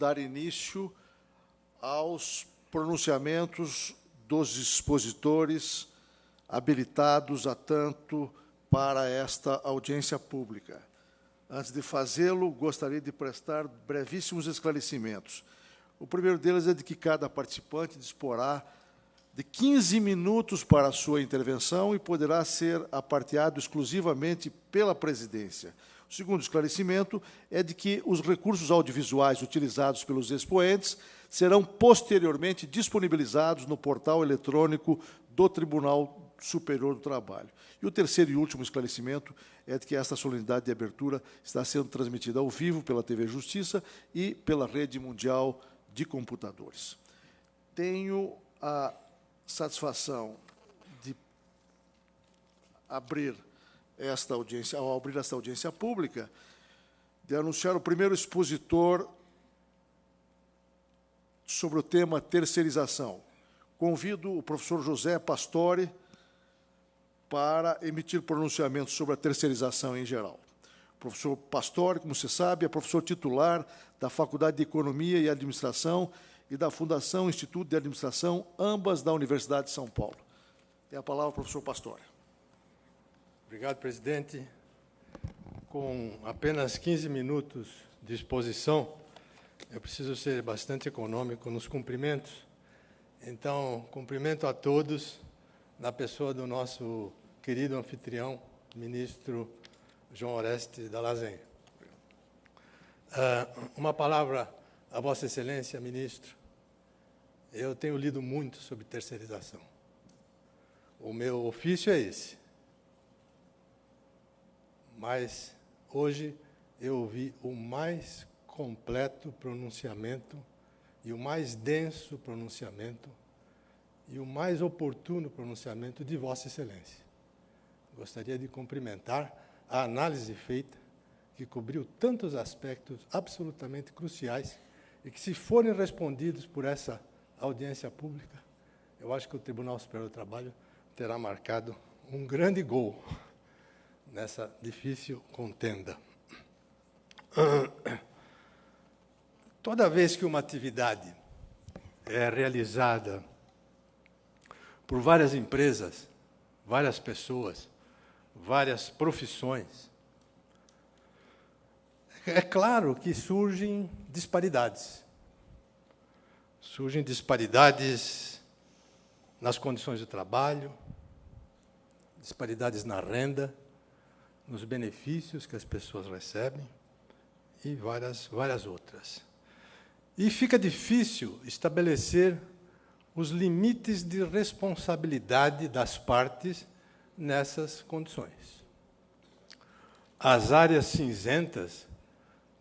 dar início aos pronunciamentos dos expositores habilitados a tanto para esta audiência pública. Antes de fazê-lo, gostaria de prestar brevíssimos esclarecimentos. O primeiro deles é de que cada participante disporá de 15 minutos para a sua intervenção e poderá ser aparteado exclusivamente pela presidência. O segundo esclarecimento é de que os recursos audiovisuais utilizados pelos expoentes serão posteriormente disponibilizados no portal eletrônico do Tribunal Superior do Trabalho. E o terceiro e último esclarecimento é de que esta solenidade de abertura está sendo transmitida ao vivo pela TV Justiça e pela Rede Mundial de Computadores. Tenho a satisfação de abrir esta audiência, ao abrir esta audiência pública, de anunciar o primeiro expositor sobre o tema terceirização. Convido o professor José Pastore para emitir pronunciamento sobre a terceirização em geral. O professor Pastore, como você sabe, é professor titular da Faculdade de Economia e Administração e da Fundação Instituto de Administração, ambas da Universidade de São Paulo. Tem a palavra o professor Pastore. Obrigado, presidente. Com apenas 15 minutos de exposição, eu preciso ser bastante econômico nos cumprimentos. Então, cumprimento a todos, na pessoa do nosso querido anfitrião, ministro João Oreste Dallazen. Uma palavra a Vossa Excelência, ministro. Eu tenho lido muito sobre terceirização. O meu ofício é esse. Mas, hoje, eu ouvi o mais completo pronunciamento e o mais denso pronunciamento e o mais oportuno pronunciamento de Vossa Excelência. Gostaria de cumprimentar a análise feita, que cobriu tantos aspectos absolutamente cruciais e que, se forem respondidos por essa audiência pública, eu acho que o Tribunal Superior do Trabalho terá marcado um grande gol nessa difícil contenda. Toda vez que uma atividade é realizada por várias empresas, várias pessoas, várias profissões, é claro que surgem disparidades. Surgem disparidades nas condições de trabalho, disparidades na renda, nos benefícios que as pessoas recebem e várias outras. E fica difícil estabelecer os limites de responsabilidade das partes nessas condições. As áreas cinzentas,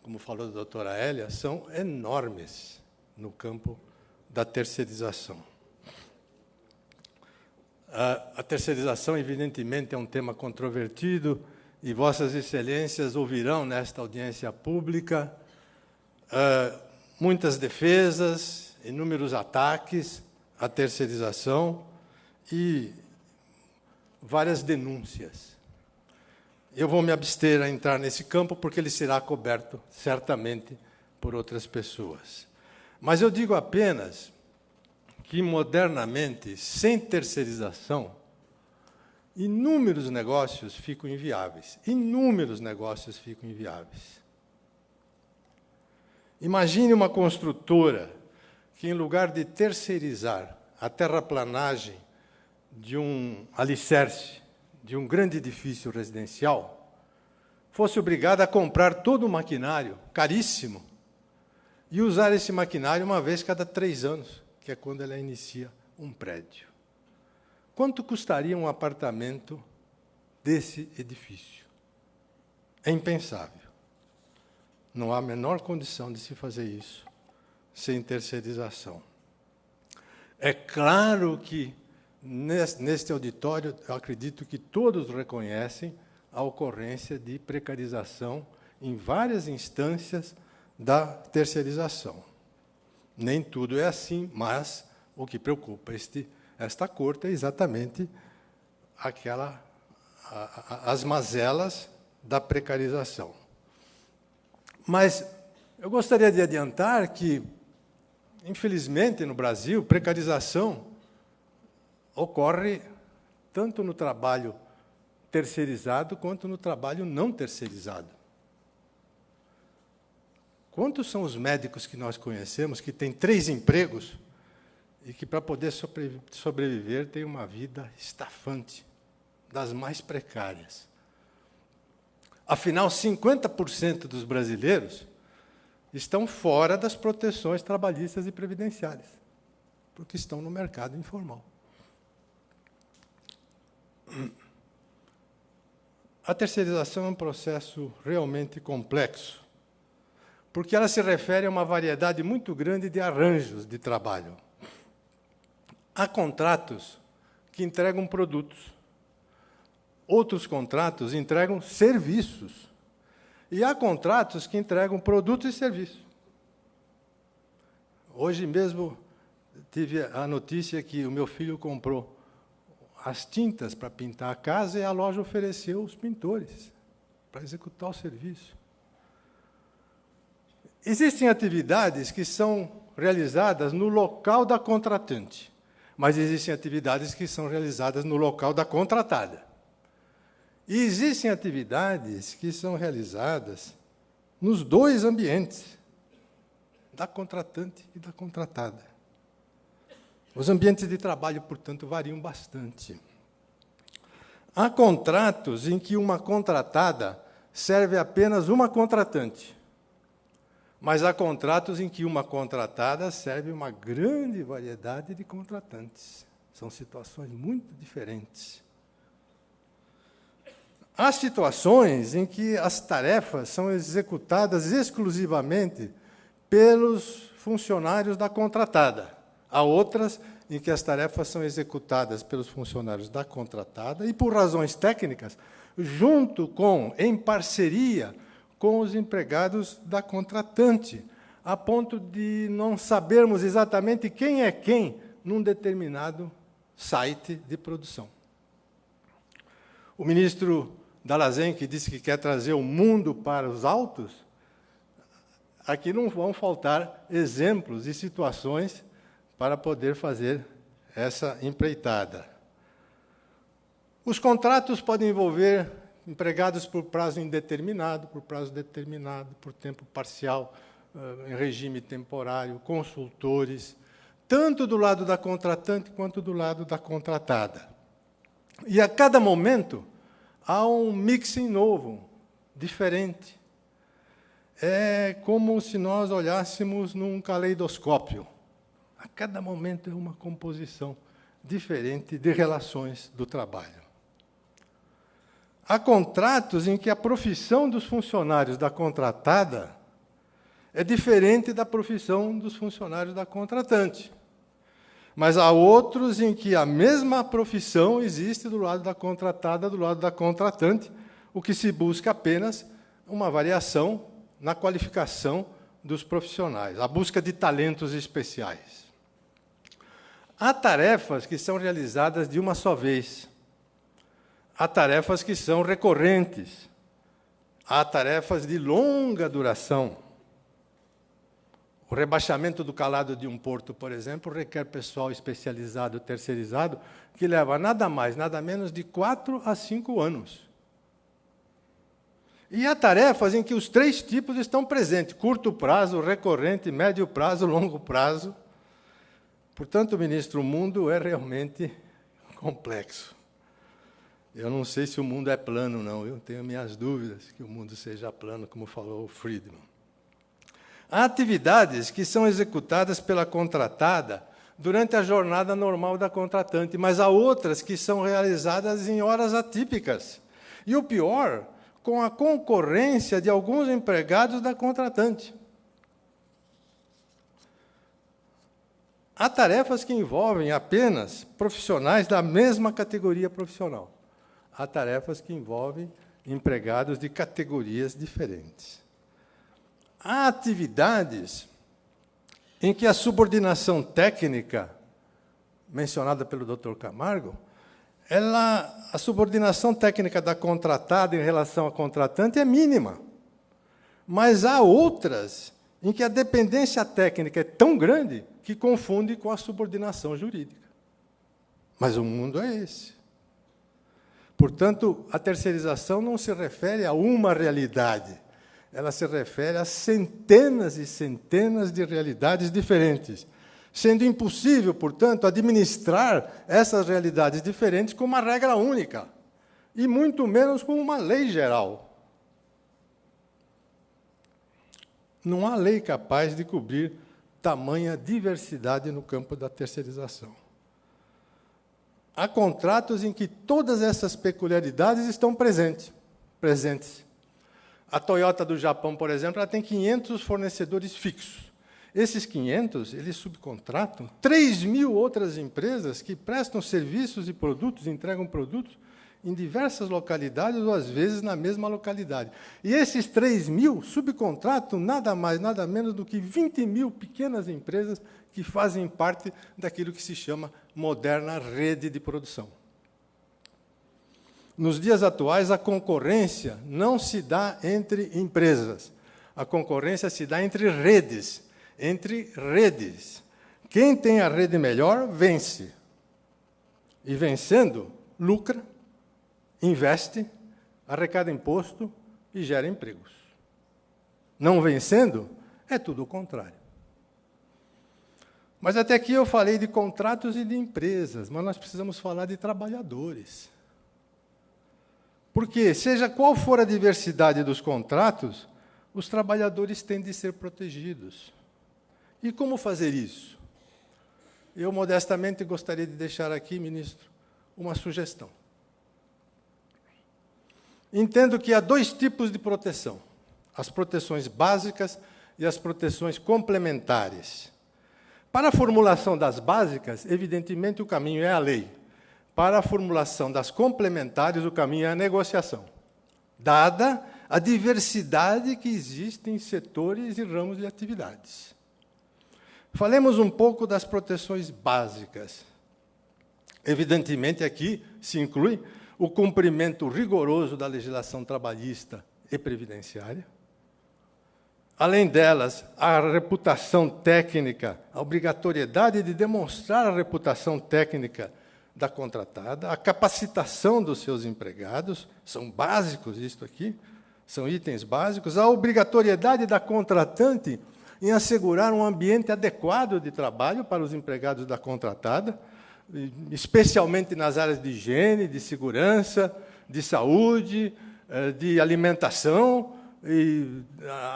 como falou a doutora Hélia, são enormes no campo da terceirização. A terceirização, evidentemente, é um tema controvertido, e Vossas Excelências ouvirão nesta audiência pública muitas defesas, inúmeros ataques à terceirização e várias denúncias. Eu vou me abster a entrar nesse campo, porque ele será coberto, certamente, por outras pessoas. Mas eu digo apenas que, modernamente, sem terceirização, inúmeros negócios ficam inviáveis. Inúmeros negócios ficam inviáveis. Imagine uma construtora que, em lugar de terceirizar a terraplanagem de um alicerce, de um grande edifício residencial, fosse obrigada a comprar todo o maquinário, caríssimo, e usar esse maquinário uma vez cada 3 anos, que é quando ela inicia um prédio. Quanto custaria um apartamento desse edifício? É impensável. Não há a menor condição de se fazer isso sem terceirização. É claro que, neste auditório, eu acredito que todos reconhecem a ocorrência de precarização em várias instâncias da terceirização. Nem tudo é assim, mas o que preocupa esta corte é exatamente as mazelas da precarização. Mas Eu gostaria de adiantar que, infelizmente, no Brasil, precarização ocorre tanto no trabalho terceirizado quanto no trabalho não terceirizado. Quantos são os médicos que nós conhecemos que têm 3 empregos e que, para poder sobreviver, têm uma vida estafante, das mais precárias? Afinal, 50% dos brasileiros estão fora das proteções trabalhistas e previdenciárias, porque estão no mercado informal. A terceirização é um processo realmente complexo, porque ela se refere a uma variedade muito grande de arranjos de trabalho. Há contratos que entregam produtos, outros contratos entregam serviços, e há contratos que entregam produtos e serviços. Hoje mesmo tive a notícia que o meu filho comprou as tintas para pintar a casa e a loja ofereceu os pintores para executar o serviço. Existem atividades que são realizadas no local da contratante, mas existem atividades que são realizadas no local da contratada. E existem atividades que são realizadas nos 2 ambientes, da contratante e da contratada. Os ambientes de trabalho, portanto, variam bastante. Há contratos em que uma contratada serve apenas uma contratante, mas há contratos em que uma contratada serve uma grande variedade de contratantes. São situações muito diferentes. Há situações em que as tarefas são executadas exclusivamente pelos funcionários da contratada. Há outras em que as tarefas são executadas pelos funcionários da contratada e, por razões técnicas, junto com, em parceria com os empregados da contratante, a ponto de não sabermos exatamente quem é quem num determinado site de produção. O ministro Dallazen, que disse que quer trazer o mundo para os autos, aqui não vão faltar exemplos e situações para poder fazer essa empreitada. Os contratos podem envolver empregados por prazo indeterminado, por prazo determinado, por tempo parcial, em regime temporário, consultores, tanto do lado da contratante quanto do lado da contratada. E, a cada momento, há um mixing novo, diferente. É como se nós olhássemos num caleidoscópio. A cada momento é uma composição diferente de relações do trabalho. Há contratos em que a profissão dos funcionários da contratada é diferente da profissão dos funcionários da contratante. Mas há outros em que a mesma profissão existe do lado da contratada, do lado da contratante, o que se busca apenas uma variação na qualificação dos profissionais, a busca de talentos especiais. Há tarefas que são realizadas de uma só vez. Há tarefas que são recorrentes. Há tarefas de longa duração. O rebaixamento do calado de um porto, por exemplo, requer pessoal especializado, terceirizado, que leva nada mais, nada menos de 4 a 5 anos. E há tarefas em que os 3 tipos estão presentes: curto prazo, recorrente, médio prazo, longo prazo. Portanto, ministro, o mundo é realmente complexo. Eu não sei se o mundo é plano, não. Eu tenho minhas dúvidas que o mundo seja plano, como falou o Friedman. Há atividades que são executadas pela contratada durante a jornada normal da contratante, mas há outras que são realizadas em horas atípicas. E o pior, com a concorrência de alguns empregados da contratante. Há tarefas que envolvem apenas profissionais da mesma categoria profissional. Há tarefas que envolvem empregados de categorias diferentes. Há atividades em que a subordinação técnica, mencionada pelo Dr. Camargo, a subordinação técnica da contratada em relação à contratante é mínima. Mas há outras em que a dependência técnica é tão grande que confunde com a subordinação jurídica. Mas o mundo é esse. Portanto, a terceirização não se refere a uma realidade, ela se refere a centenas e centenas de realidades diferentes, sendo impossível, portanto, administrar essas realidades diferentes com uma regra única, e muito menos com uma lei geral. Não há lei capaz de cobrir tamanha diversidade no campo da terceirização. Há contratos em que todas essas peculiaridades estão presentes. A Toyota do Japão, por exemplo, ela tem 500 fornecedores fixos. Esses 500, eles subcontratam 3.000 outras empresas que prestam serviços e produtos, entregam produtos em diversas localidades, ou às vezes na mesma localidade. E esses 3.000 subcontratam nada mais, nada menos do que 20.000 pequenas empresas que fazem parte daquilo que se chama moderna rede de produção. Nos dias atuais, a concorrência não se dá entre empresas. A concorrência se dá entre redes. Quem tem a rede melhor, vence. E vencendo, lucra, investe, arrecada imposto e gera empregos. Não vencendo, é tudo o contrário. Mas até aqui eu falei de contratos e de empresas, mas nós precisamos falar de trabalhadores. Porque, seja qual for a diversidade dos contratos, os trabalhadores têm de ser protegidos. E como fazer isso? Eu, modestamente, gostaria de deixar aqui, ministro, uma sugestão. Entendo que há dois tipos de proteção: as proteções básicas e as proteções complementares. Para a formulação das básicas, evidentemente, o caminho é a lei. Para a formulação das complementares, o caminho é a negociação, dada a diversidade que existe em setores e ramos de atividades. Falemos um pouco das proteções básicas. Evidentemente, aqui se inclui o cumprimento rigoroso da legislação trabalhista e previdenciária. Além delas, a reputação técnica, a obrigatoriedade de demonstrar a reputação técnica da contratada, a capacitação dos seus empregados, são básicos isto aqui, são itens básicos, a obrigatoriedade da contratante em assegurar um ambiente adequado de trabalho para os empregados da contratada, especialmente nas áreas de higiene, de segurança, de saúde, de alimentação, e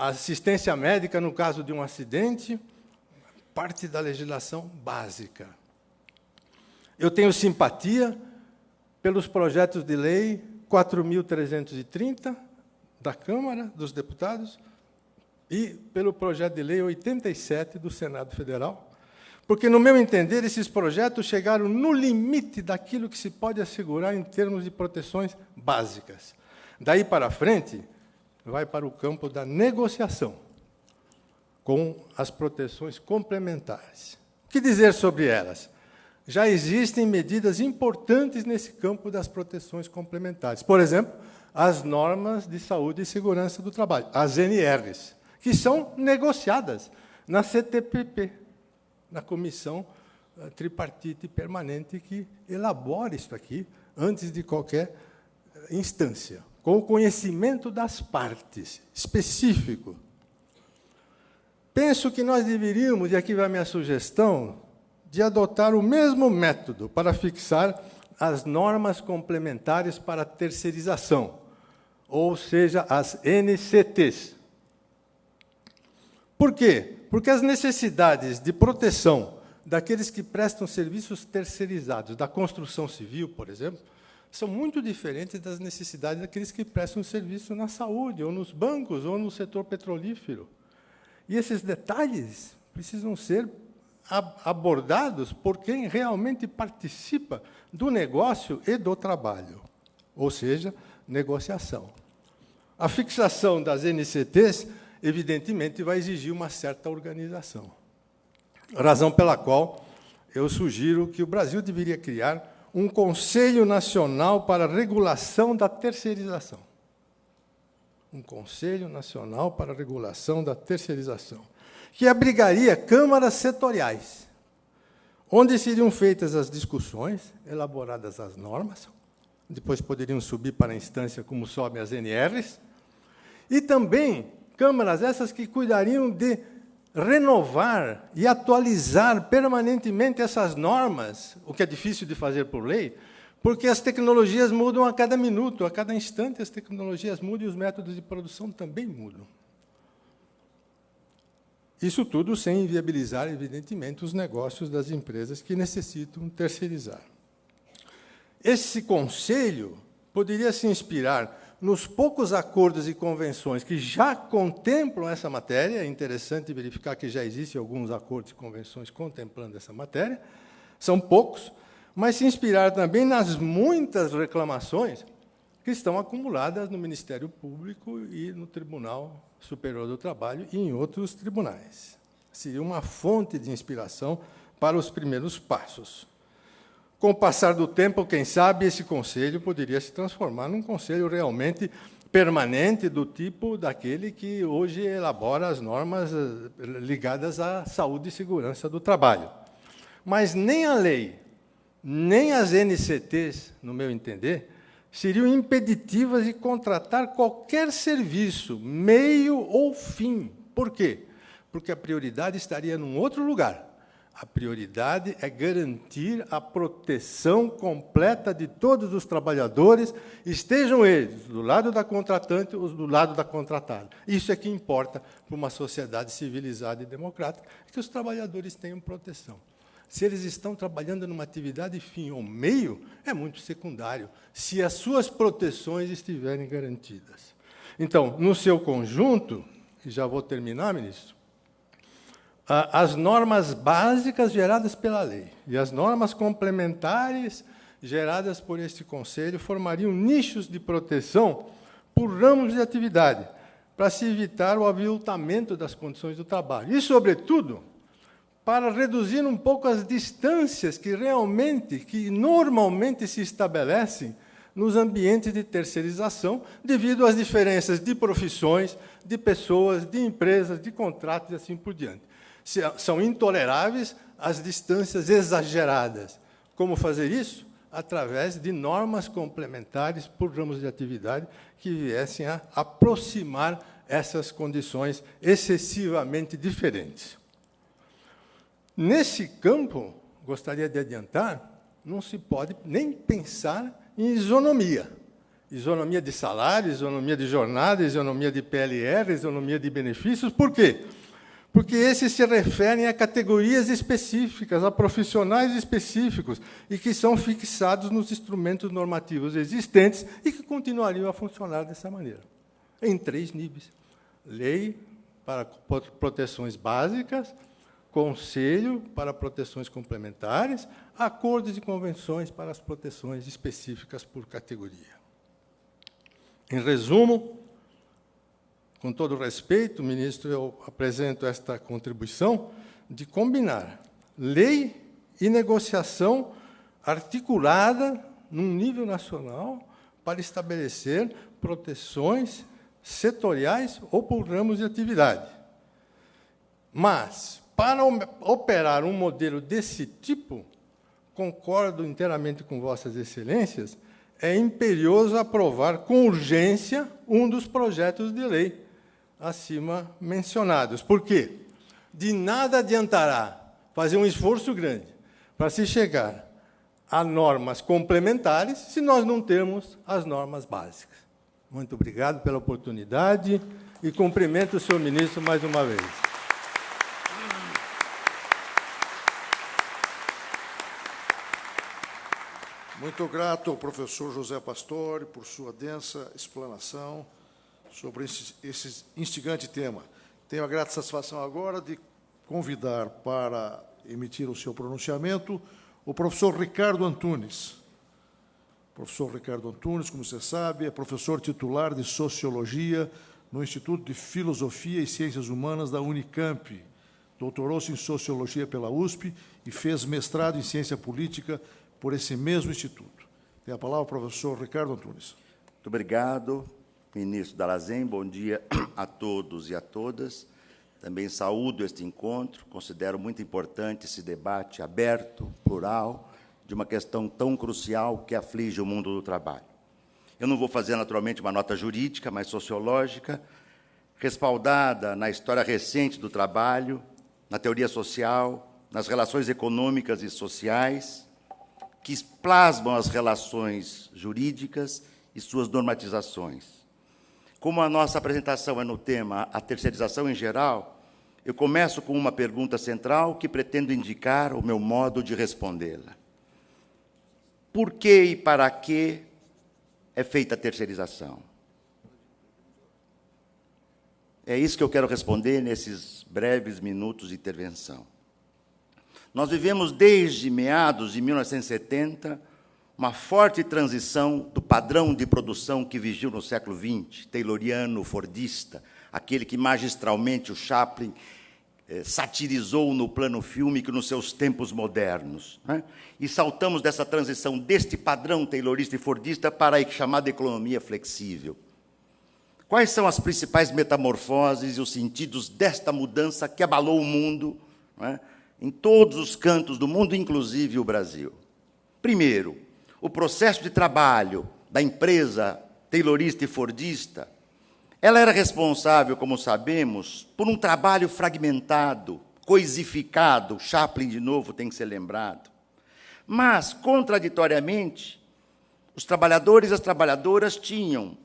assistência médica no caso de um acidente, parte da legislação básica. Eu tenho simpatia pelos projetos de lei 4.330 da Câmara dos Deputados e pelo projeto de lei 87 do Senado Federal, porque, no meu entender, esses projetos chegaram no limite daquilo que se pode assegurar em termos de proteções básicas. Daí para frente, vai para o campo da negociação, com as proteções complementares. O que dizer sobre elas? Já existem medidas importantes nesse campo das proteções complementares. Por exemplo, as normas de saúde e segurança do trabalho, as NRs, que são negociadas na CTPP, na Comissão Tripartite Permanente, que elabora isso aqui antes de qualquer instância, com o conhecimento das partes, específico. Penso que nós deveríamos, e aqui vai a minha sugestão, de adotar o mesmo método para fixar as normas complementares para a terceirização, ou seja, as NCTs. Por quê? Porque as necessidades de proteção daqueles que prestam serviços terceirizados, da construção civil, por exemplo, são muito diferentes das necessidades daqueles que prestam serviço na saúde, ou nos bancos, ou no setor petrolífero. E esses detalhes precisam ser abordados por quem realmente participa do negócio e do trabalho, ou seja, negociação. A fixação das NCTs, evidentemente, vai exigir uma certa organização. Razão pela qual eu sugiro que o Brasil deveria criar um Conselho Nacional para a Regulação da Terceirização. Um Conselho Nacional para a Regulação da Terceirização. que abrigaria câmaras setoriais, onde seriam feitas as discussões, elaboradas as normas, depois poderiam subir para a instância como sobem as NRs, e também câmaras essas que cuidariam de renovar e atualizar permanentemente essas normas, o que é difícil de fazer por lei, porque as tecnologias mudam a cada minuto, a cada instante as tecnologias mudam e os métodos de produção também mudam. Isso tudo sem inviabilizar, evidentemente, os negócios das empresas que necessitam terceirizar. Esse conselho poderia se inspirar nos poucos acordos e convenções que já contemplam essa matéria. É interessante verificar que já existem alguns acordos e convenções contemplando essa matéria, são poucos, mas se inspirar também nas muitas reclamações que estão acumuladas no Ministério Público e no Tribunal Superior do Trabalho e em outros tribunais. Seria uma fonte de inspiração para os primeiros passos. Com o passar do tempo, quem sabe, esse conselho poderia se transformar num conselho realmente permanente, do tipo daquele que hoje elabora as normas ligadas à saúde e segurança do trabalho. Mas nem a lei, nem as NCTs, no meu entender, seriam impeditivas de contratar qualquer serviço, meio ou fim. Por quê? Porque a prioridade estaria num outro lugar. A prioridade é garantir a proteção completa de todos os trabalhadores, estejam eles do lado da contratante ou do lado da contratada. Isso é que importa para uma sociedade civilizada e democrática, que os trabalhadores tenham proteção. Se eles estão trabalhando numa atividade fim ou meio, é muito secundário, se as suas proteções estiverem garantidas. Então, no seu conjunto, e já vou terminar, ministro, as normas básicas geradas pela lei e as normas complementares geradas por este Conselho formariam nichos de proteção por ramos de atividade, para se evitar o aviltamento das condições do trabalho. E, sobretudo, para reduzir um pouco as distâncias que normalmente se estabelecem nos ambientes de terceirização, devido às diferenças de profissões, de pessoas, de empresas, de contratos e assim por diante. São intoleráveis as distâncias exageradas. Como fazer isso? Através de normas complementares por ramos de atividade que viessem a aproximar essas condições excessivamente diferentes. Nesse campo, gostaria de adiantar, não se pode nem pensar em isonomia. Isonomia de salário, isonomia de jornada, isonomia de PLR, isonomia de benefícios. Por quê? Porque esses se referem a categorias específicas, a profissionais específicos, e que são fixados nos instrumentos normativos existentes e que continuariam a funcionar dessa maneira, em 3 níveis. Lei para proteções básicas, conselho para proteções complementares, acordos e convenções para as proteções específicas por categoria. Em resumo, com todo respeito, ministro, eu apresento esta contribuição de combinar lei e negociação articulada num nível nacional para estabelecer proteções setoriais ou por ramos de atividade. Mas, para operar um modelo desse tipo, concordo inteiramente com Vossas Excelências, é imperioso aprovar com urgência um dos projetos de lei acima mencionados. Por quê? De nada adiantará fazer um esforço grande para se chegar a normas complementares se nós não temos as normas básicas. Muito obrigado pela oportunidade e cumprimento o senhor ministro mais uma vez. Muito grato ao professor José Pastore por sua densa explanação sobre esse instigante tema. Tenho a grata satisfação agora de convidar para emitir o seu pronunciamento o professor Ricardo Antunes. O professor Ricardo Antunes, como você sabe, é professor titular de Sociologia no Instituto de Filosofia e Ciências Humanas da Unicamp. Doutorou-se em Sociologia pela USP e fez mestrado em Ciência Política por esse mesmo instituto. Tem a palavra o professor Ricardo Antunes. Muito obrigado, ministro Dallazen. Bom dia a todos e a todas. Também saúdo este encontro, considero muito importante esse debate aberto, plural, de uma questão tão crucial que aflige o mundo do trabalho. Eu não vou fazer, naturalmente, uma nota jurídica, mas sociológica, respaldada na história recente do trabalho, na teoria social, nas relações econômicas e sociais, que plasmam as relações jurídicas e suas normatizações. Como a nossa apresentação é no tema a terceirização em geral, eu começo com uma pergunta central que pretendo indicar o meu modo de respondê-la. Por que e para que é feita a terceirização? É isso que eu quero responder nesses breves minutos de intervenção. Nós vivemos desde meados de 1970 uma forte transição do padrão de produção que vigiu no século XX, tayloriano, fordista, aquele que magistralmente o Chaplin satirizou no plano fílmico nos seus tempos modernos, né? E saltamos dessa transição deste padrão taylorista e fordista para a chamada economia flexível. Quais são as principais metamorfoses e os sentidos desta mudança que abalou o mundo, né, em todos os cantos do mundo, inclusive o Brasil? Primeiro, o processo de trabalho da empresa taylorista e fordista, ela era responsável, como sabemos, por um trabalho fragmentado, coisificado, Chaplin, de novo, tem que ser lembrado. Mas, contraditoriamente, os trabalhadores e as trabalhadoras tinham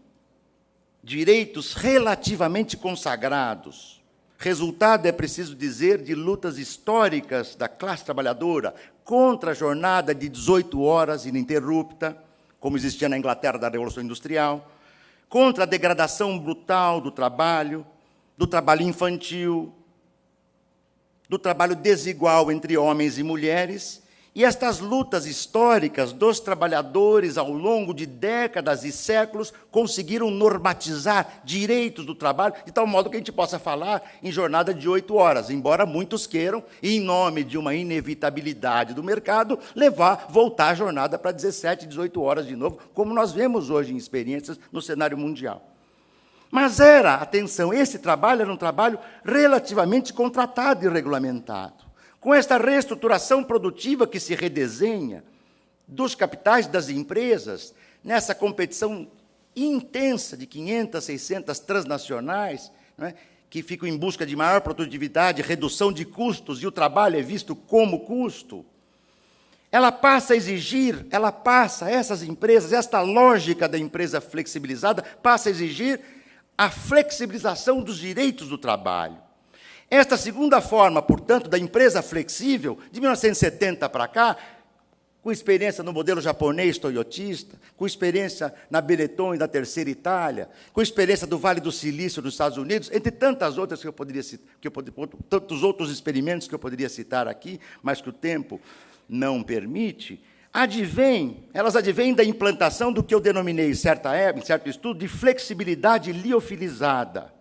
direitos relativamente consagrados. Resultado, é preciso dizer, de lutas históricas da classe trabalhadora contra a jornada de 18 horas ininterrupta, como existia na Inglaterra da Revolução Industrial, contra a degradação brutal do trabalho infantil, do trabalho desigual entre homens e mulheres, e estas lutas históricas dos trabalhadores ao longo de décadas e séculos conseguiram normatizar direitos do trabalho, de tal modo que a gente possa falar em jornada de 8 horas, embora muitos queiram, em nome de uma inevitabilidade do mercado, voltar a jornada para 17, 18 horas de novo, como nós vemos hoje em experiências no cenário mundial. Mas esse trabalho era um trabalho relativamente contratado e regulamentado. Com esta reestruturação produtiva que se redesenha dos capitais das empresas, nessa competição intensa de 500, 600 transnacionais, né, que ficam em busca de maior produtividade, redução de custos, e o trabalho é visto como custo, essas empresas, esta lógica da empresa flexibilizada, passa a exigir a flexibilização dos direitos do trabalho. Esta segunda forma, portanto, da empresa flexível, de 1970 para cá, com experiência no modelo japonês toyotista, com experiência na Benetton e na Terceira Itália, com experiência do Vale do Silício nos Estados Unidos, entre tantas outras tantos outros experimentos que eu poderia citar aqui, mas que o tempo não permite, elas advêm da implantação do que eu denominei, em certo estudo, de flexibilidade liofilizada,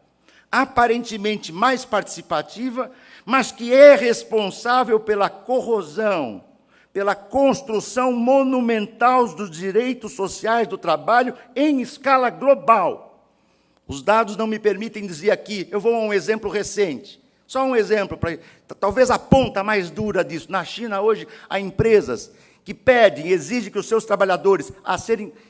aparentemente mais participativa, mas que é responsável pela corrosão, pela construção monumental dos direitos sociais do trabalho em escala global. Os dados não me permitem dizer aqui, eu vou a um exemplo recente, só um exemplo, talvez a ponta mais dura disso. Na China, hoje, há empresas que pedem, exigem que os seus trabalhadores,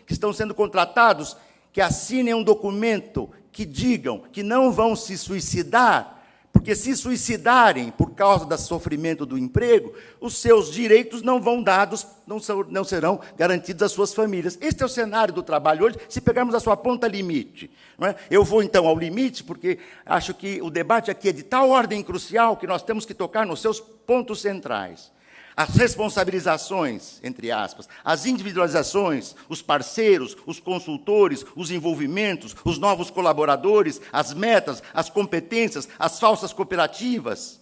que estão sendo contratados, que assinem um documento que digam que não vão se suicidar, porque se suicidarem por causa do sofrimento do emprego, os seus direitos não serão garantidos às suas famílias. Este é o cenário do trabalho hoje, se pegarmos a sua ponta limite. Não é? Eu vou, então, ao limite, porque acho que o debate aqui é de tal ordem crucial que nós temos que tocar nos seus pontos centrais. As responsabilizações, entre aspas, as individualizações, os parceiros, os consultores, os envolvimentos, os novos colaboradores, as metas, as competências, as falsas cooperativas,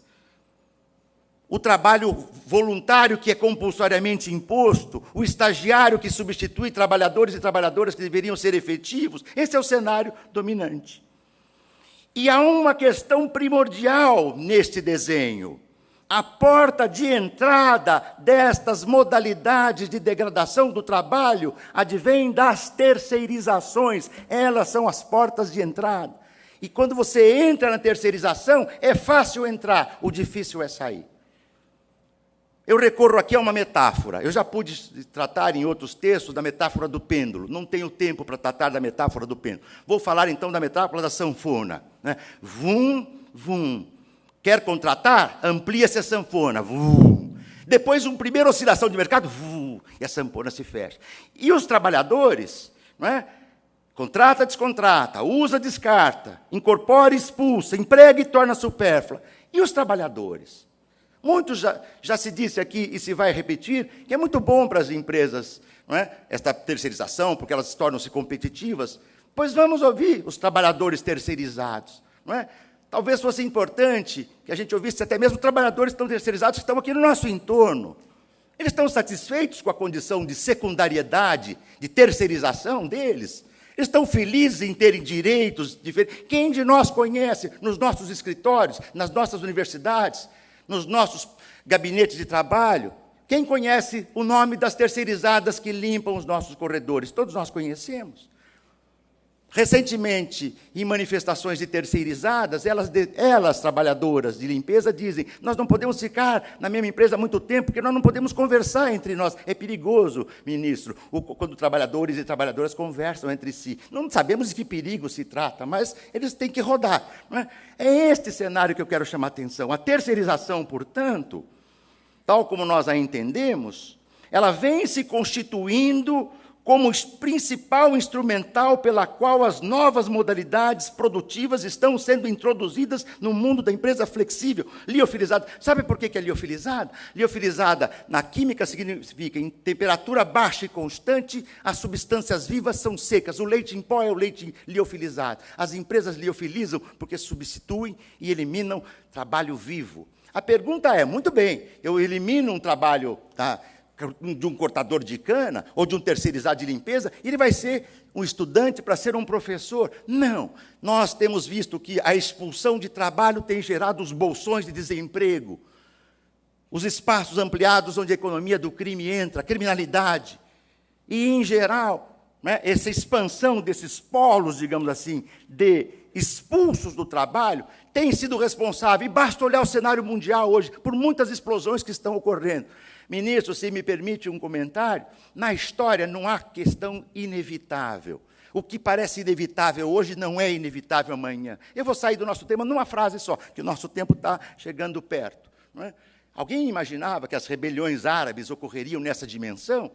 o trabalho voluntário que é compulsoriamente imposto, o estagiário que substitui trabalhadores e trabalhadoras que deveriam ser efetivos. Esse é o cenário dominante. E há uma questão primordial neste desenho. A porta de entrada destas modalidades de degradação do trabalho advém das terceirizações. Elas são as portas de entrada. E quando você entra na terceirização, é fácil entrar, o difícil é sair. Eu recorro aqui a uma metáfora. Eu já pude tratar em outros textos da metáfora do pêndulo. Não tenho tempo para tratar da metáfora do pêndulo. Vou falar, então, da metáfora da sanfona. Né? Vum, vum. Quer contratar? Amplia-se a sanfona. Vum. Depois, uma primeira oscilação de mercado, vum, e a sanfona se fecha. E os trabalhadores, não é? Contrata, descontrata, usa, descarta, incorpora, expulsa, emprega e torna supérflua. E os trabalhadores? Muitos já se disse aqui, e se vai repetir, que é muito bom para as empresas, não é? Esta terceirização, porque elas tornam-se competitivas. Pois vamos ouvir os trabalhadores terceirizados. Não é? Talvez fosse importante que a gente ouvisse até mesmo trabalhadores tão terceirizados que estão aqui no nosso entorno. Eles estão satisfeitos com a condição de secundariedade, de terceirização deles? Eles estão felizes em terem direitos diferentes? Quem de nós conhece, nos nossos escritórios, nas nossas universidades, nos nossos gabinetes de trabalho, quem conhece o nome das terceirizadas que limpam os nossos corredores? Todos nós conhecemos. Recentemente, em manifestações de terceirizadas, elas, trabalhadoras de limpeza, dizem: nós não podemos ficar na mesma empresa há muito tempo, porque nós não podemos conversar entre nós. É perigoso, ministro, quando trabalhadores e trabalhadoras conversam entre si. Não sabemos de que perigo se trata, mas eles têm que rodar. Não é? É este cenário que eu quero chamar a atenção. A terceirização, portanto, tal como nós a entendemos, ela vem se constituindo como principal instrumental pela qual as novas modalidades produtivas estão sendo introduzidas no mundo da empresa flexível, liofilizada. Sabe por que é liofilizada? Liofilizada, na química, significa em temperatura baixa e constante, as substâncias vivas são secas. O leite em pó é o leite liofilizado. As empresas liofilizam porque substituem e eliminam trabalho vivo. A pergunta é, muito bem, eu elimino um trabalho, tá, de um cortador de cana, ou de um terceirizado de limpeza, ele vai ser um estudante para ser um professor. Não. Nós temos visto que a expulsão de trabalho tem gerado os bolsões de desemprego, os espaços ampliados onde a economia do crime entra, a criminalidade. E, em geral, né, essa expansão desses polos, digamos assim, de expulsos do trabalho, tem sido responsável, e basta olhar o cenário mundial hoje, por muitas explosões que estão ocorrendo. Ministro, se me permite um comentário, na história não há questão inevitável. O que parece inevitável hoje não é inevitável amanhã. Eu vou sair do nosso tema numa frase só, que o nosso tempo está chegando perto. Não é? Alguém imaginava que as rebeliões árabes ocorreriam nessa dimensão?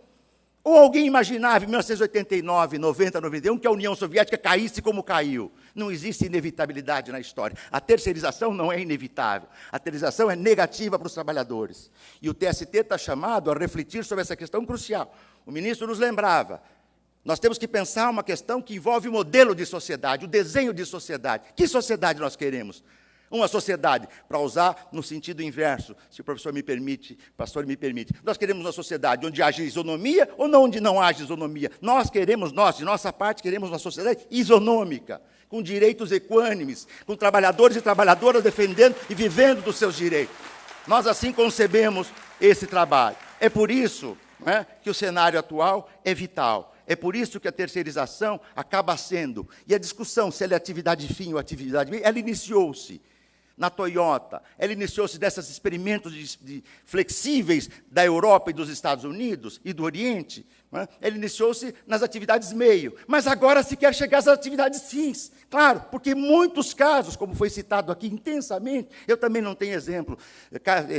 Ou alguém imaginava, em 1989, 90, 91, que a União Soviética caísse como caiu? Não existe inevitabilidade na história. A terceirização não é inevitável. A terceirização é negativa para os trabalhadores. E o TST está chamado a refletir sobre essa questão crucial. O ministro nos lembrava, nós temos que pensar uma questão que envolve o modelo de sociedade, o desenho de sociedade. Que sociedade nós queremos? Uma sociedade, para usar no sentido inverso, se o professor me permite, pastor me permite. Nós queremos uma sociedade onde haja isonomia ou não onde não haja isonomia? Nós, de nossa parte, queremos uma sociedade isonômica, com direitos equânimes, com trabalhadores e trabalhadoras defendendo e vivendo dos seus direitos. Nós assim concebemos esse trabalho. É por isso, né, que o cenário atual é vital. É por isso que a terceirização acaba sendo, e a discussão se ela é atividade fim ou atividade meio, ela iniciou-se na Toyota, ela iniciou-se desses experimentos flexíveis da Europa e dos Estados Unidos e do Oriente, né? Ela iniciou-se nas atividades meio, mas agora se quer chegar às atividades fins, claro, porque em muitos casos, como foi citado aqui intensamente, eu também não tenho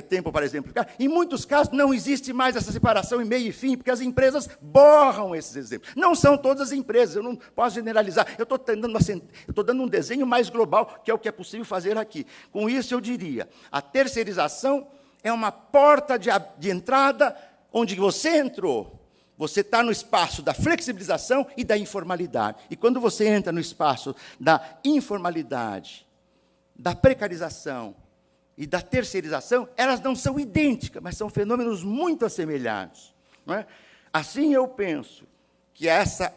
tempo para exemplificar, em muitos casos não existe mais essa separação em meio e fim, porque as empresas borram esses exemplos. Não são todas as empresas, eu não posso generalizar, eu estou dando um desenho mais global, que é o que é possível fazer aqui. Com isso, eu diria, a terceirização é uma porta de entrada onde você entrou. Você está no espaço da flexibilização e da informalidade. E quando você entra no espaço da informalidade, da precarização e da terceirização, elas não são idênticas, mas são fenômenos muito assemelhados. Não é? Assim, eu penso que essa,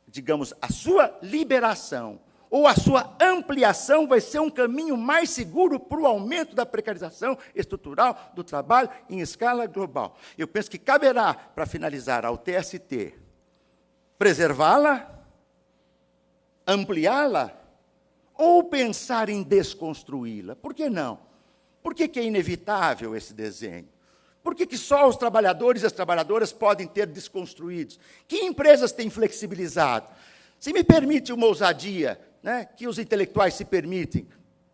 digamos, a sua liberação ou a sua ampliação vai ser um caminho mais seguro para o aumento da precarização estrutural do trabalho em escala global. Eu penso que caberá, para finalizar, ao TST, preservá-la, ampliá-la ou pensar em desconstruí-la? Por que não? Por que é inevitável esse desenho? Por que só os trabalhadores e as trabalhadoras podem ter desconstruídos? Que empresas têm flexibilizado? Se me permite uma ousadia, né, que os intelectuais se permitem,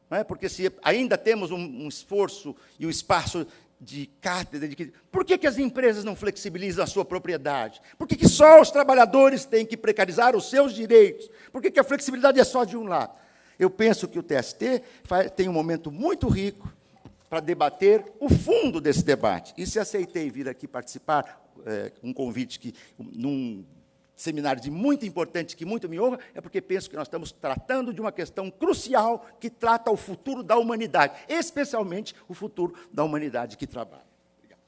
né, porque se ainda temos um esforço e um espaço de cátedra, por que as empresas não flexibilizam a sua propriedade? Por que só os trabalhadores têm que precarizar os seus direitos? Por que a flexibilidade é só de um lado? Eu penso que o TST tem um momento muito rico para debater o fundo desse debate. E se aceitei vir aqui participar, um convite que, num seminário de muito importante, que muito me honra, é porque penso que nós estamos tratando de uma questão crucial que trata o futuro da humanidade, especialmente o futuro da humanidade que trabalha. Obrigado.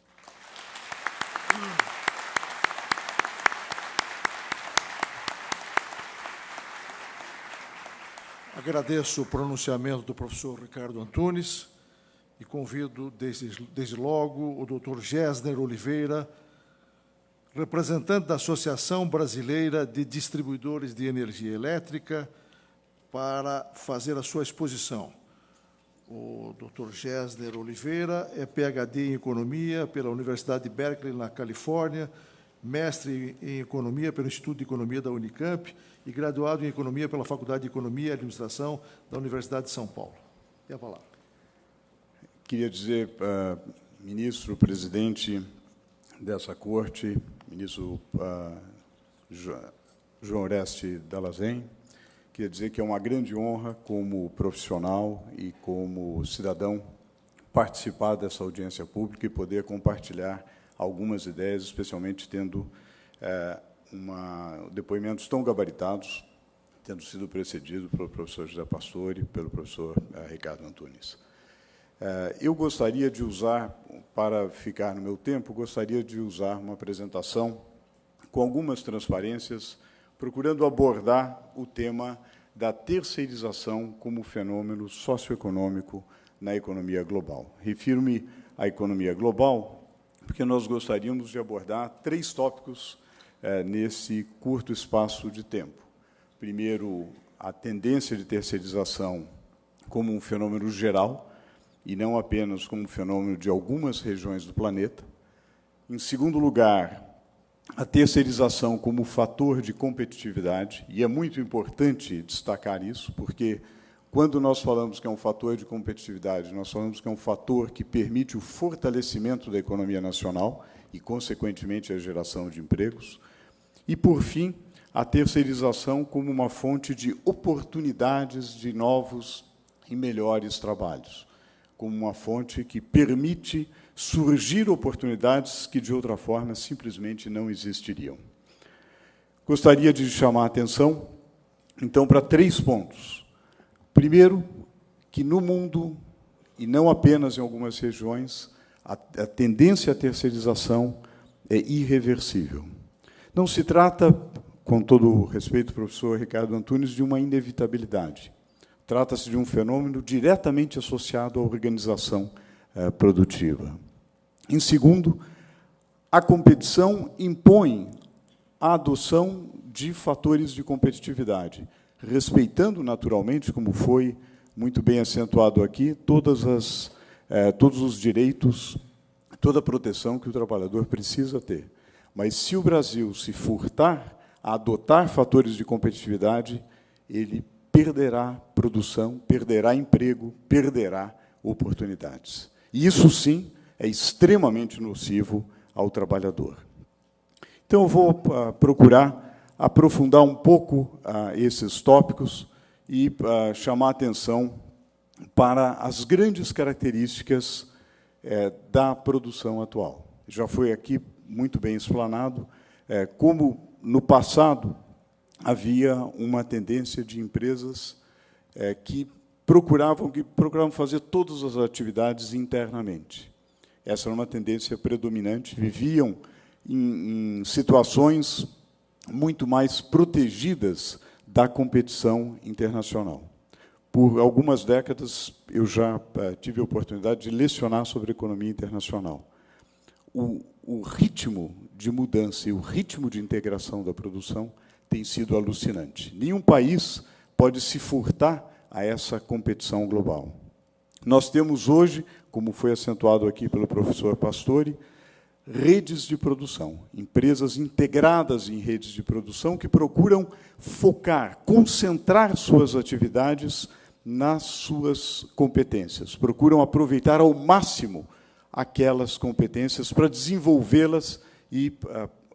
Agradeço o pronunciamento do professor Ricardo Antunes e convido, desde logo, o doutor Gessner Oliveira, representante da Associação Brasileira de Distribuidores de Energia Elétrica, para fazer a sua exposição. O Dr. Gessner Oliveira é PhD em Economia pela Universidade de Berkeley, na Califórnia, mestre em Economia pelo Instituto de Economia da Unicamp e graduado em Economia pela Faculdade de Economia e Administração da Universidade de São Paulo. Tem a palavra. Queria dizer, ministro, presidente dessa corte, ministro João Oreste Dallazen, queria dizer que é uma grande honra, como profissional e como cidadão, participar dessa audiência pública e poder compartilhar algumas ideias, especialmente tendo depoimentos tão gabaritados, tendo sido precedido pelo professor José Pastore e pelo professor Ricardo Antunes. Eu gostaria de usar, para ficar no meu tempo, gostaria de usar uma apresentação com algumas transparências, procurando abordar o tema da terceirização como fenômeno socioeconômico na economia global. Refiro-me à economia global, porque nós gostaríamos de abordar 3 tópicos nesse curto espaço de tempo. Primeiro, a tendência de terceirização como um fenômeno geral, e não apenas como um fenômeno de algumas regiões do planeta. Em segundo lugar, a terceirização como fator de competitividade, e é muito importante destacar isso, porque quando nós falamos que é um fator de competitividade, nós falamos que é um fator que permite o fortalecimento da economia nacional e, consequentemente, a geração de empregos. E, por fim, a terceirização como uma fonte de oportunidades de novos e melhores trabalhos, como uma fonte que permite surgir oportunidades que, de outra forma, simplesmente não existiriam. Gostaria de chamar a atenção, então, para 3 pontos. Primeiro, que no mundo, e não apenas em algumas regiões, a tendência à terceirização é irreversível. Não se trata, com todo o respeito, professor Ricardo Antunes, de uma inevitabilidade. Trata-se de um fenômeno diretamente associado à organização produtiva. Em segundo, a competição impõe a adoção de fatores de competitividade, respeitando, naturalmente, como foi muito bem acentuado aqui, todos os direitos, toda a proteção que o trabalhador precisa ter. Mas, se o Brasil se furtar a adotar fatores de competitividade, ele perderá produção, perderá emprego, perderá oportunidades. E isso, sim, é extremamente nocivo ao trabalhador. Então, eu vou procurar aprofundar um pouco esses tópicos e chamar a atenção para as grandes características da produção atual. Já foi aqui muito bem explanado como, no passado, havia uma tendência de empresas que procuravam fazer todas as atividades internamente. Essa era uma tendência predominante, viviam em situações muito mais protegidas da competição internacional. Por algumas décadas, eu já tive a oportunidade de lecionar sobre economia internacional. O ritmo de mudança e o ritmo de integração da produção tem sido alucinante. Nenhum país pode se furtar a essa competição global. Nós temos hoje, como foi acentuado aqui pelo professor Pastore, redes de produção, empresas integradas em redes de produção que procuram focar, concentrar suas atividades nas suas competências, procuram aproveitar ao máximo aquelas competências para desenvolvê-las e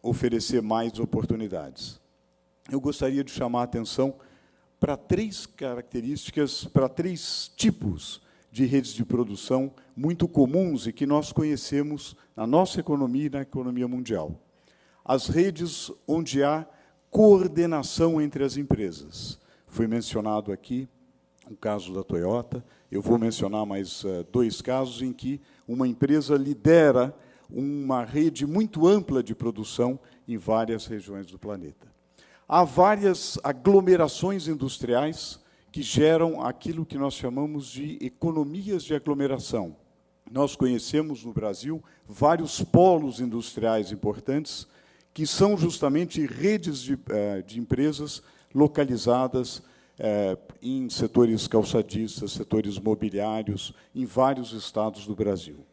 oferecer mais oportunidades. Eu gostaria de chamar a atenção para 3 características, para 3 tipos de redes de produção muito comuns e que nós conhecemos na nossa economia e na economia mundial. As redes onde há coordenação entre as empresas. Foi mencionado aqui o caso da Toyota. Eu vou mencionar mais 2 casos em que uma empresa lidera uma rede muito ampla de produção em várias regiões do planeta. Há várias aglomerações industriais que geram aquilo que nós chamamos de economias de aglomeração. Nós conhecemos no Brasil vários polos industriais importantes que são justamente redes de empresas localizadas em setores calçadistas, setores mobiliários, em vários estados do Brasil.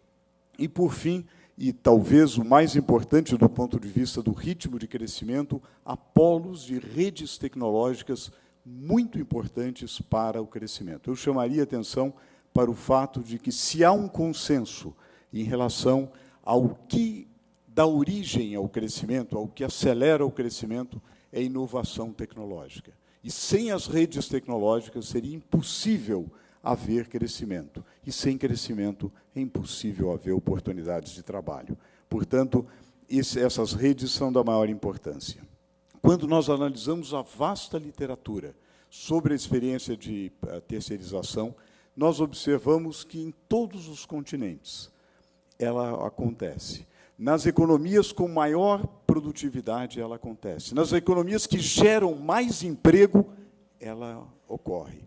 E, por fim, e talvez o mais importante do ponto de vista do ritmo de crescimento, há polos de redes tecnológicas muito importantes para o crescimento. Eu chamaria a atenção para o fato de que, se há um consenso em relação ao que dá origem ao crescimento, ao que acelera o crescimento, é a inovação tecnológica. E sem as redes tecnológicas seria impossível haver crescimento. E sem crescimento é impossível haver oportunidades de trabalho. Portanto, essas redes são da maior importância. Quando nós analisamos a vasta literatura sobre a experiência de terceirização, nós observamos que em todos os continentes ela acontece. Nas economias com maior produtividade, ela acontece. Nas economias que geram mais emprego, ela ocorre.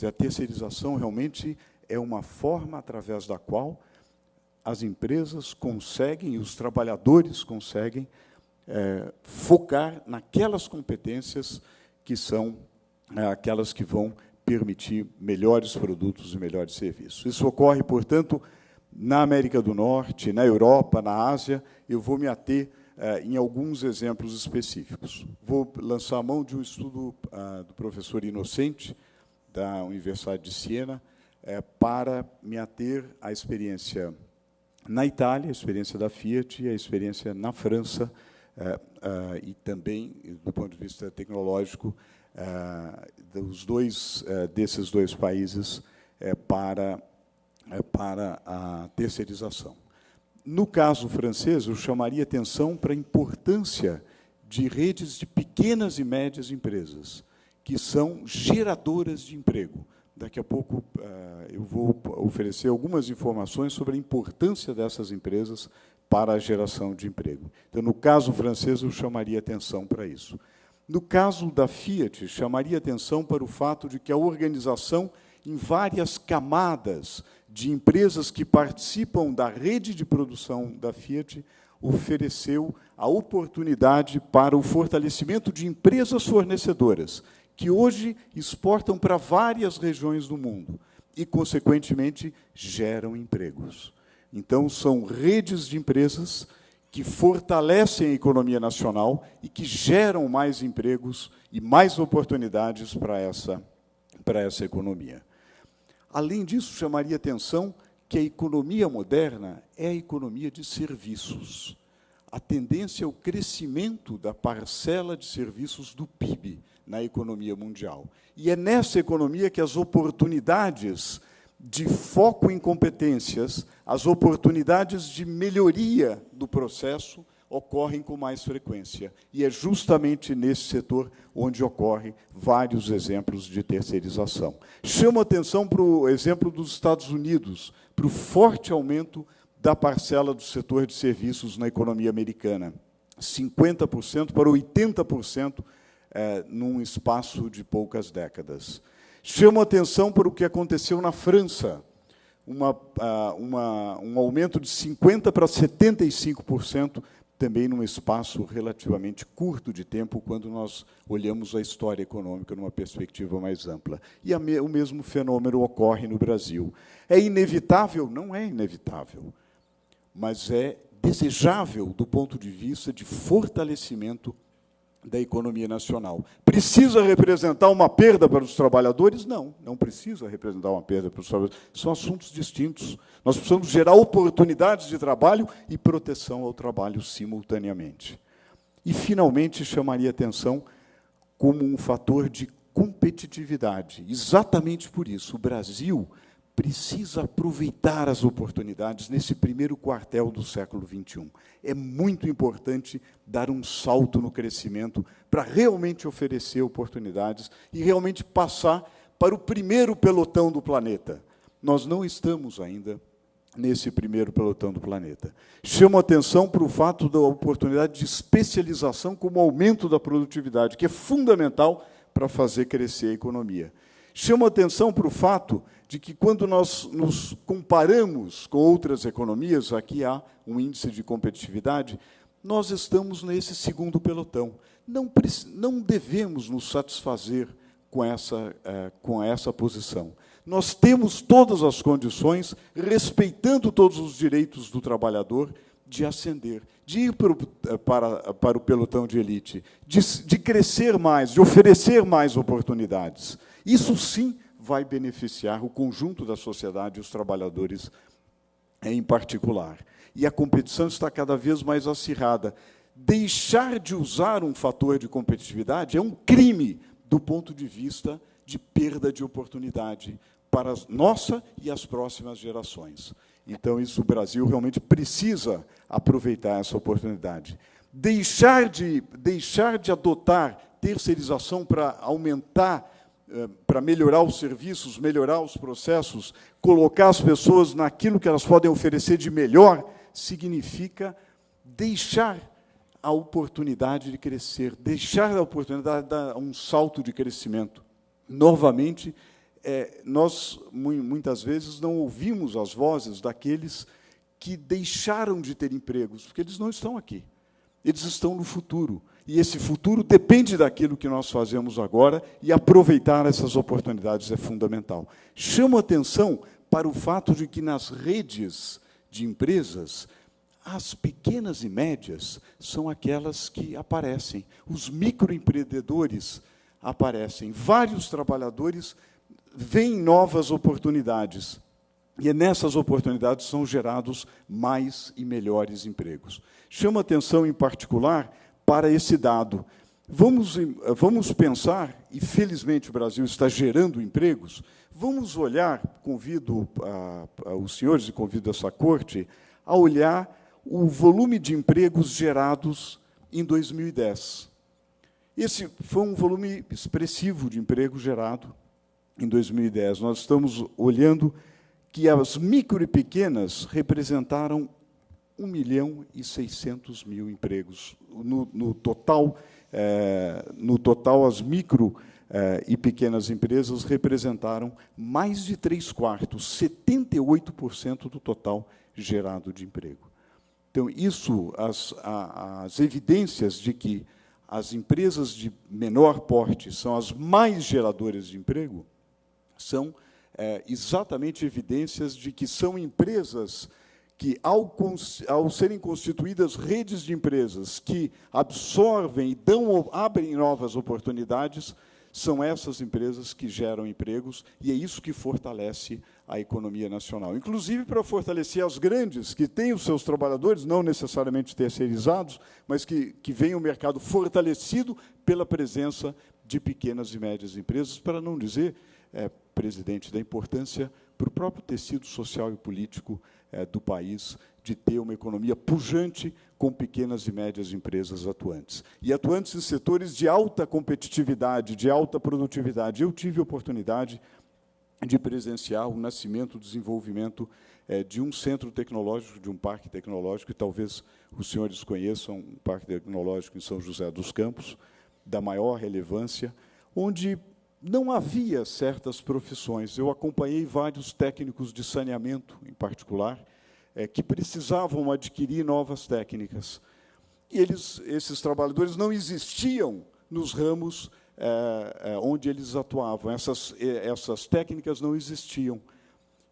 A terceirização realmente é uma forma através da qual as empresas conseguem, e os trabalhadores conseguem, focar naquelas competências que são aquelas que vão permitir melhores produtos e melhores serviços. Isso ocorre, portanto, na América do Norte, na Europa, na Ásia. Eu vou me ater em alguns exemplos específicos. Vou lançar a mão de um estudo do professor Inocente, da Universidade de Siena, para me ater à experiência na Itália, a experiência da Fiat, e a experiência na França, e também, do ponto de vista tecnológico, desses dois países para a terceirização. No caso francês, eu chamaria atenção para a importância de redes de pequenas e médias empresas, que são geradoras de emprego. Daqui a pouco eu vou oferecer algumas informações sobre a importância dessas empresas para a geração de emprego. Então, no caso francês, eu chamaria atenção para isso. No caso da Fiat, chamaria atenção para o fato de que a organização, em várias camadas de empresas que participam da rede de produção da Fiat, ofereceu a oportunidade para o fortalecimento de empresas fornecedoras, que hoje exportam para várias regiões do mundo e, consequentemente, geram empregos. Então, são redes de empresas que fortalecem a economia nacional e que geram mais empregos e mais oportunidades para essa economia. Além disso, chamaria atenção que a economia moderna é a economia de serviços. A tendência é o crescimento da parcela de serviços do PIB na economia mundial. E é nessa economia que as oportunidades de foco em competências, as oportunidades de melhoria do processo ocorrem com mais frequência. E é justamente nesse setor onde ocorrem vários exemplos de terceirização. Chamo a atenção para o exemplo dos Estados Unidos, para o forte aumento da parcela do setor de serviços na economia americana, 50% para 80%, num espaço de poucas décadas. Chamo a atenção para o que aconteceu na França, um aumento de 50% para 75% também num espaço relativamente curto de tempo, quando nós olhamos a história econômica numa perspectiva mais ampla. E o mesmo fenômeno ocorre no Brasil. É inevitável? Não é inevitável, mas é desejável do ponto de vista de fortalecimento da economia nacional. Precisa representar uma perda para os trabalhadores? Não, não precisa representar uma perda para os trabalhadores. São assuntos distintos. Nós precisamos gerar oportunidades de trabalho e proteção ao trabalho simultaneamente. E, finalmente, chamaria atenção como um fator de competitividade. Exatamente por isso, o Brasil precisa aproveitar as oportunidades nesse primeiro quartel do século XXI. É muito importante dar um salto no crescimento para realmente oferecer oportunidades e realmente passar para o primeiro pelotão do planeta. Nós não estamos ainda nesse primeiro pelotão do planeta. Chamo a atenção para o fato da oportunidade de especialização como aumento da produtividade, que é fundamental para fazer crescer a economia. Chamo a atenção para o fato de que, quando nós nos comparamos com outras economias, aqui há um índice de competitividade, nós estamos nesse segundo pelotão. Não devemos nos satisfazer com essa posição. Nós temos todas as condições, respeitando todos os direitos do trabalhador, de ascender, de ir para o pelotão de elite, de crescer mais, de oferecer mais oportunidades. Isso, sim, vai beneficiar o conjunto da sociedade e os trabalhadores em particular. E a competição está cada vez mais acirrada. Deixar de usar um fator de competitividade é um crime do ponto de vista de perda de oportunidade para a nossa e as próximas gerações. Então, isso, o Brasil realmente precisa aproveitar essa oportunidade. Deixar de adotar terceirização para aumentar, para melhorar os serviços, melhorar os processos, colocar as pessoas naquilo que elas podem oferecer de melhor, significa deixar a oportunidade de crescer, deixar a oportunidade de dar um salto de crescimento. Novamente, nós, muitas vezes, não ouvimos as vozes daqueles que deixaram de ter empregos, porque eles não estão aqui. Eles estão no futuro. E esse futuro depende daquilo que nós fazemos agora, e aproveitar essas oportunidades é fundamental. Chamo a atenção para o fato de que, nas redes de empresas, as pequenas e médias são aquelas que aparecem. Os microempreendedores aparecem. Vários trabalhadores veem novas oportunidades. E nessas oportunidades são gerados mais e melhores empregos. Chamo a atenção, em particular, para esse dado. Vamos pensar, e felizmente o Brasil está gerando empregos, vamos olhar, convido os senhores e convido essa corte a olhar o volume de empregos gerados em 2010. Esse foi um volume expressivo de emprego gerado em 2010. Nós estamos olhando que as micro e pequenas representaram 1.600.000 empregos. No total, as micro e pequenas empresas representaram mais de 3/4, 78% do total gerado de emprego. Então, isso, as evidências de que as empresas de menor porte são as mais geradoras de emprego são exatamente evidências de que são empresas que, ao serem constituídas redes de empresas que absorvem e abrem novas oportunidades, são essas empresas que geram empregos, e é isso que fortalece a economia nacional. Inclusive para fortalecer as grandes, que têm os seus trabalhadores, não necessariamente terceirizados, mas que veem o mercado fortalecido pela presença de pequenas e médias empresas, para não dizer, presidente, da importância para o próprio tecido social e político do país de ter uma economia pujante com pequenas e médias empresas atuantes. E atuantes em setores de alta competitividade, de alta produtividade. Eu tive a oportunidade de presenciar o nascimento, o desenvolvimento de um centro tecnológico, de um parque tecnológico, e talvez os senhores conheçam, um parque tecnológico em São José dos Campos, da maior relevância, onde não havia certas profissões. Eu acompanhei vários técnicos de saneamento, em particular, que precisavam adquirir novas técnicas. esses trabalhadores não existiam nos ramos onde eles atuavam. Essas técnicas não existiam.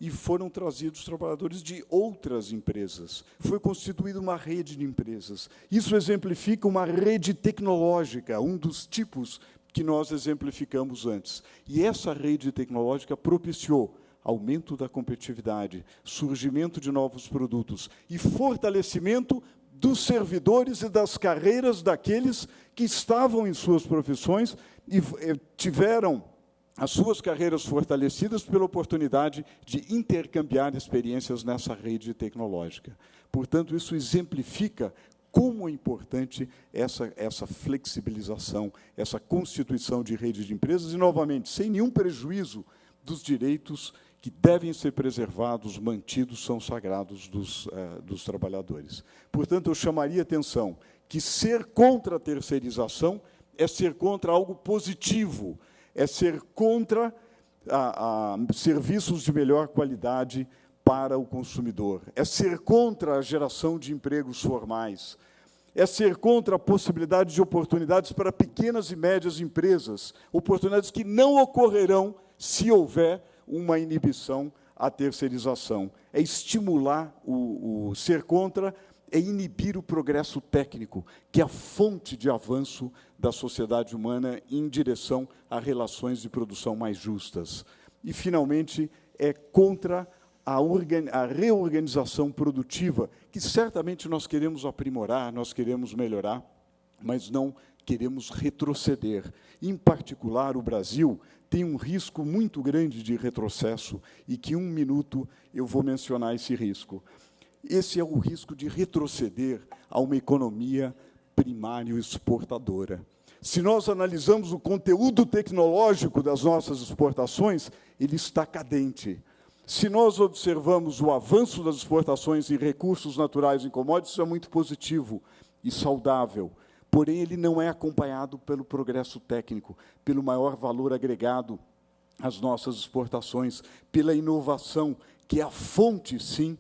E foram trazidos trabalhadores de outras empresas. Foi constituída uma rede de empresas. Isso exemplifica uma rede tecnológica, um dos tipos que nós exemplificamos antes. E essa rede tecnológica propiciou aumento da competitividade, surgimento de novos produtos e fortalecimento dos servidores e das carreiras daqueles que estavam em suas profissões e tiveram as suas carreiras fortalecidas pela oportunidade de intercambiar experiências nessa rede tecnológica. Portanto, isso exemplifica como é importante essa flexibilização, essa constituição de rede de empresas, e, novamente, sem nenhum prejuízo dos direitos que devem ser preservados, mantidos, são sagrados dos trabalhadores. Portanto, eu chamaria a atenção que ser contra a terceirização é ser contra algo positivo, é ser contra serviços de melhor qualidade para o consumidor, é ser contra a geração de empregos formais, é ser contra a possibilidade de oportunidades para pequenas e médias empresas, oportunidades que não ocorrerão se houver uma inibição à terceirização. É estimular o ser contra, é inibir o progresso técnico, que é a fonte de avanço da sociedade humana em direção a relações de produção mais justas. E, finalmente, é contra a reorganização produtiva, que certamente nós queremos aprimorar, nós queremos melhorar, mas não queremos retroceder. Em particular, o Brasil tem um risco muito grande de retrocesso, e que, em um minuto, eu vou mencionar esse risco. Esse é o risco de retroceder a uma economia primário exportadora. Se nós analisamos o conteúdo tecnológico das nossas exportações, ele está cadente. Se nós observamos o avanço das exportações em recursos naturais e commodities, isso é muito positivo e saudável. Porém, ele não é acompanhado pelo progresso técnico, pelo maior valor agregado às nossas exportações, pela inovação, que é a fonte, sim,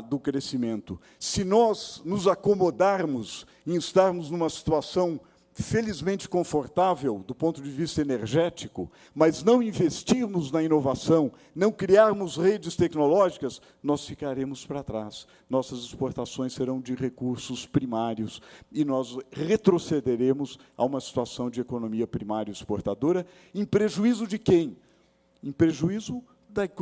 do crescimento. Se nós nos acomodarmos em estarmos numa situação felizmente confortável do ponto de vista energético, mas não investirmos na inovação, não criarmos redes tecnológicas, nós ficaremos para trás. Nossas exportações serão de recursos primários e nós retrocederemos a uma situação de economia primária exportadora, em prejuízo de quem? Em prejuízo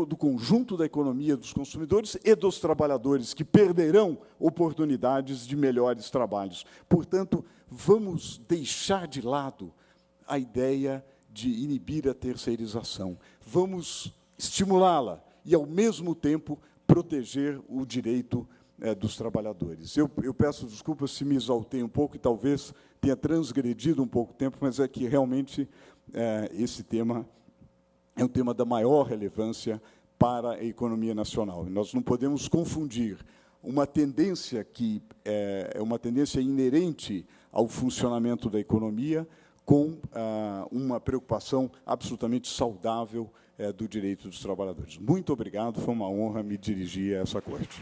do conjunto da economia dos consumidores e dos trabalhadores, que perderão oportunidades de melhores trabalhos. Portanto, vamos deixar de lado a ideia de inibir a terceirização. Vamos estimulá-la e, ao mesmo tempo, proteger o direito dos trabalhadores. Eu peço desculpas se me exaltei um pouco e talvez tenha transgredido um pouco o tempo, mas é que realmente esse tema é um tema da maior relevância para a economia nacional. Nós não podemos confundir uma tendência que é uma tendência inerente ao funcionamento da economia com uma preocupação absolutamente saudável do direito dos trabalhadores. Muito obrigado, foi uma honra me dirigir a essa corte.